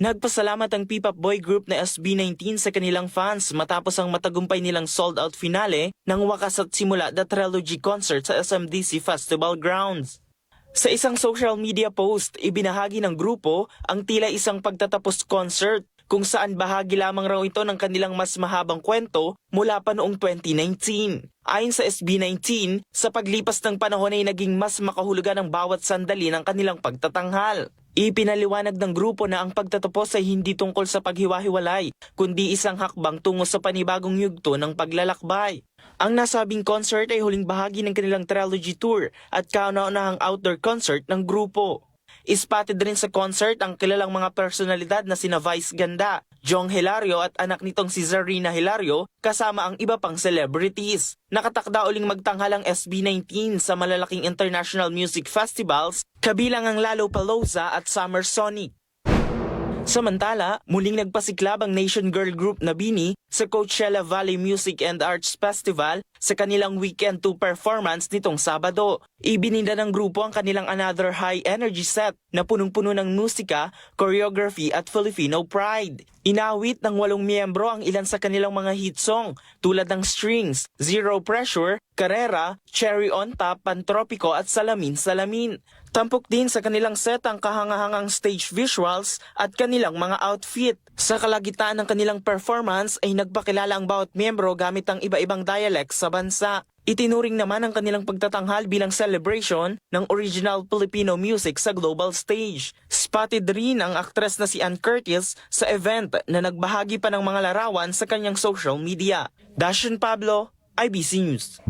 Nagpasalamat ang P-pop boy group na SB19 sa kanilang fans matapos ang matagumpay nilang sold-out finale ng Wakas at Simula The Trilogy concert sa SMDC Festival Grounds. Sa isang social media post, ibinahagi ng grupo ang tila isang pagtatapos concert kung saan bahagi lamang raw ito ng kanilang mas mahabang kwento mula pa noong 2019. Ayon sa SB19, sa paglipas ng panahon ay naging mas makahulugan ang bawat sandali ng kanilang pagtatanghal. Ipinaliwanag ng grupo na ang pagtatapos ay hindi tungkol sa paghiwa-hiwalay, kundi isang hakbang tungo sa panibagong yugto ng paglalakbay. Ang nasabing concert ay huling bahagi ng kanilang trilogy tour at kauna-unahang outdoor concert ng grupo. Spotted rin sa concert ang kilalang mga personalidad na sina Vice Ganda, Jong Hilario at anak nitong si Zarina Hilario kasama ang iba pang celebrities. Nakatakda uling magtanghal ang SB19 sa malalaking international music festivals kabilang ang Lollapalooza at Summer Sonic. Samantala, muling nagpasiklab ang Nation Girl Group na BINI sa Coachella Valley Music and Arts Festival sa kanilang Weekend 2 performance nitong Sabado. Ibininda ng grupo ang kanilang Another High Energy set na punong-puno ng musika, choreography at Filipino pride. Inawit ng 8 miyembro ang ilan sa kanilang mga hit song tulad ng Strings, Zero Pressure, Carrera, Cherry on Top, Pantropico at Salamin Salamin. Tampok din sa kanilang set ang kahangahangang stage visuals at kanilang mga outfit. Sa kalagitnaan ng kanilang performance ay nagpakilala ang bawat miyembro gamit ang iba-ibang dialects sa bansa. Itinuring naman ang kanilang pagtatanghal bilang celebration ng original Filipino music sa global stage. Spotted rin ang aktres na si Ann Curtis sa event na nagbahagi pa ng mga larawan sa kanyang social media. Dashion Pablo, IBC News.